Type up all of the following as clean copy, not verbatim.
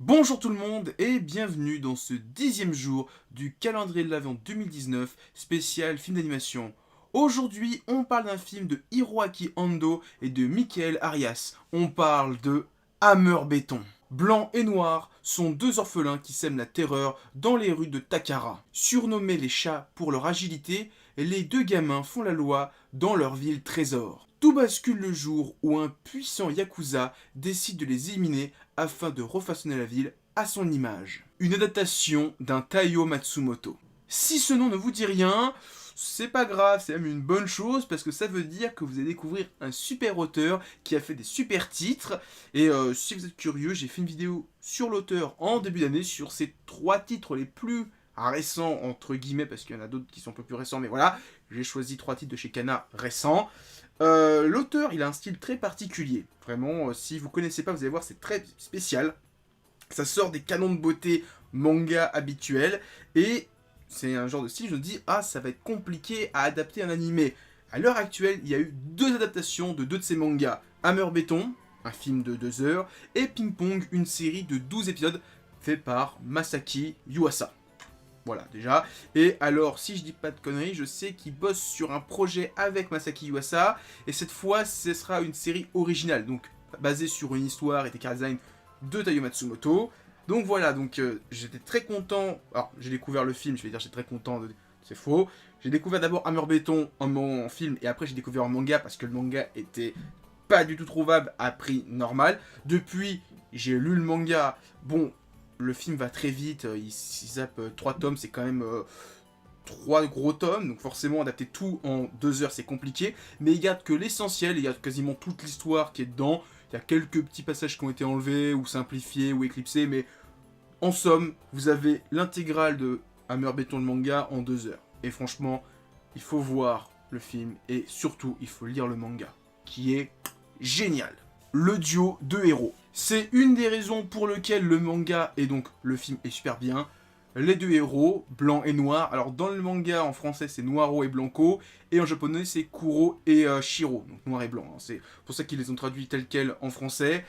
Bonjour tout le monde et bienvenue dans ce 10e jour du calendrier de l'Avent 2019 spécial film d'animation. Aujourd'hui, on parle d'un film de Hiroaki Ando et de Michael Arias. On parle de Hammer Béton. Blanc et Noir sont deux orphelins qui sèment la terreur dans les rues de Takara. Surnommés les chats pour leur agilité, les deux gamins font la loi dans leur ville trésor. Tout bascule le jour où un puissant yakuza décide de les éliminer afin de refaçonner la ville à son image. Une adaptation d'un Taiyo Matsumoto. Si ce nom ne vous dit rien, c'est pas grave, c'est même une bonne chose parce que ça veut dire que vous allez découvrir un super auteur qui a fait des super titres. Et si vous êtes curieux, j'ai fait une vidéo sur l'auteur en début d'année sur ses 3 titres les plus récents, entre guillemets, parce qu'il y en a d'autres qui sont un peu plus récents, mais voilà, j'ai choisi 3 titres de chez Kana récents. L'auteur, il a un style très particulier. Vraiment, si vous connaissez pas, vous allez voir, c'est très spécial. Ça sort des canons de beauté manga habituels. Et c'est un genre de style, je me dis, ah, ça va être compliqué à adapter un animé. À l'heure actuelle, il y a eu 2 adaptations de 2 de ces mangas. Hammer Béton, un film de 2 heures, et Ping Pong, une série de 12 épisodes fait par Masaki Yuasa. Voilà, déjà. Et alors, si je dis pas de conneries, je sais qu'il bosse sur un projet avec Masaki Yuasa. Et cette fois, ce sera une série originale. Donc, basée sur une histoire et des chara design de Taiyo Matsumoto. Donc voilà, donc j'étais très content. Alors, j'ai découvert le film, je vais dire j'étais très content. C'est faux. J'ai découvert d'abord Hammer Béton en film. Et après, j'ai découvert en manga parce que le manga était pas du tout trouvable à prix normal. Depuis, j'ai lu le manga. Bon, le film va très vite, il zappe 3 tomes, c'est quand même 3 gros tomes, donc forcément adapter tout en 2 heures c'est compliqué, mais il garde que l'essentiel, il garde quasiment toute l'histoire qui est dedans, il y a quelques petits passages qui ont été enlevés, ou simplifiés, ou éclipsés, mais en somme, vous avez l'intégrale de Hammer Béton le manga en 2 heures. Et franchement, il faut voir le film, et surtout, il faut lire le manga, qui est génial. Le duo de héros. C'est une des raisons pour lesquelles le manga et donc le film est super bien. Les deux héros, blanc et noir. Alors dans le manga en français c'est Noiro et Blanco, et en japonais c'est Kuro et Shiro, donc noir et blanc. Hein. C'est pour ça qu'ils les ont traduits tels quels en français.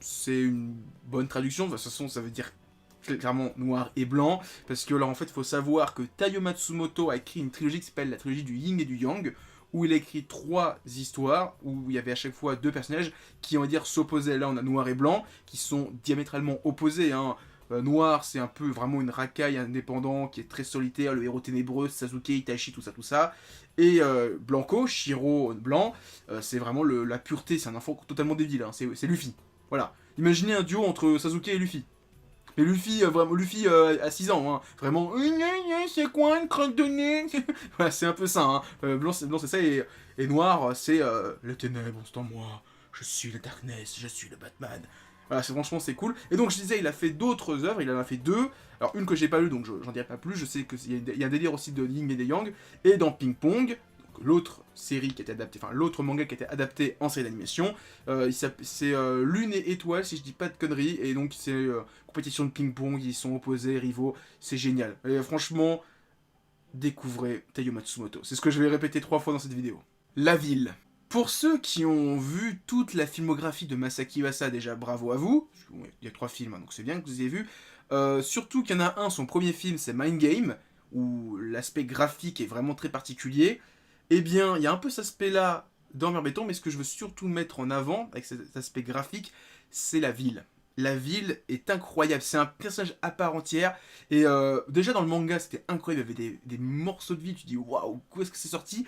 C'est une bonne traduction, de toute façon ça veut dire clairement noir et blanc, parce que là en fait il faut savoir que Taiyo Matsumoto a écrit une trilogie qui s'appelle la trilogie du Yin et du Yang, où il a écrit 3 histoires, où il y avait à chaque fois 2 personnages qui, on va dire, s'opposaient. Là, on a noir et blanc, qui sont diamétralement opposés. Hein. Noir, c'est un peu vraiment une racaille indépendant, qui est très solitaire, le héros ténébreux, Sasuke, Itachi, tout ça, tout ça. Et Blanco, Shiro, blanc, c'est vraiment la pureté, c'est un enfant totalement débile, hein. C'est Luffy. Voilà. Imaginez un duo entre Sasuke et Luffy. Mais Luffy, vraiment, Luffy à 6 ans, hein. Vraiment, c'est quoi une crotte de nez? Voilà, c'est un peu ça, hein. Blanc, c'est ça, et noir, c'est les ténèbres, c'est en moi. Je suis le Darkness, je suis le Batman. Voilà, franchement, c'est cool. Et donc, je disais, il a fait d'autres œuvres, il en a fait 2. Alors, une que j'ai pas lue, donc j'en dirai pas plus. Je sais qu'il y a un délire aussi de Yin et des Yang. Et dans Ping Pong, l'autre série qui a été adaptée, enfin l'autre manga qui a été adapté en série d'animation. C'est Lune et Étoile, si je dis pas de conneries, et donc c'est compétition de ping-pong, ils sont opposés, rivaux, c'est génial. Et franchement, découvrez Taiyo Matsumoto. C'est ce que je vais répéter 3 fois dans cette vidéo. La ville. Pour ceux qui ont vu toute la filmographie de Masaki Uasa, déjà bravo à vous. Il y a 3 films, hein, donc c'est bien que vous ayez vu. Surtout qu'il y en a un, son premier film, c'est Mind Game, où l'aspect graphique est vraiment très particulier. Eh bien, il y a un peu cet aspect-là dans Hammer Béton, mais ce que je veux surtout mettre en avant, avec cet aspect graphique, c'est la ville. La ville est incroyable, c'est un personnage à part entière. Et déjà dans le manga, c'était incroyable, il y avait des morceaux de ville, tu dis waouh, où est-ce que c'est sorti?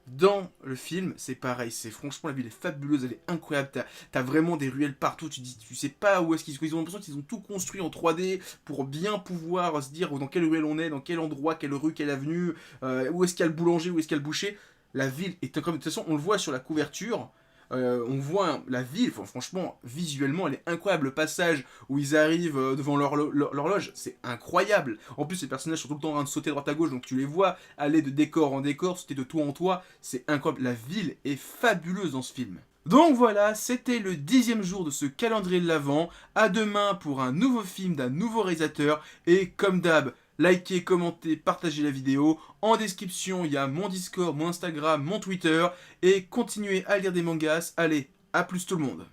Dans le film, c'est pareil, c'est franchement la ville est fabuleuse, elle est incroyable, t'as vraiment des ruelles partout, tu sais pas où est-ce qu'ils ont l'impression qu'ils ont tout construit en 3D pour bien pouvoir se dire dans quelle ruelle on est, dans quel endroit, quelle rue, quelle avenue, où est-ce qu'il y a le boulanger, où est-ce qu'il y a le boucher. La ville est incroyable, de toute façon on le voit sur la couverture, on voit la ville, franchement, visuellement, elle est incroyable. Le passage où ils arrivent devant l'horloge, c'est incroyable. En plus, ces personnages sont tout le temps en train de sauter droite à gauche, donc tu les vois aller de décor en décor, sauter de toit en toit, c'est incroyable. La ville est fabuleuse dans ce film. Donc voilà, c'était le 10e jour de ce calendrier de l'Avent. À demain pour un nouveau film d'un nouveau réalisateur. Et comme d'hab, likez, commentez, partagez la vidéo. En description, il y a mon Discord, mon Instagram, mon Twitter. Et continuez à lire des mangas. Allez, à plus tout le monde.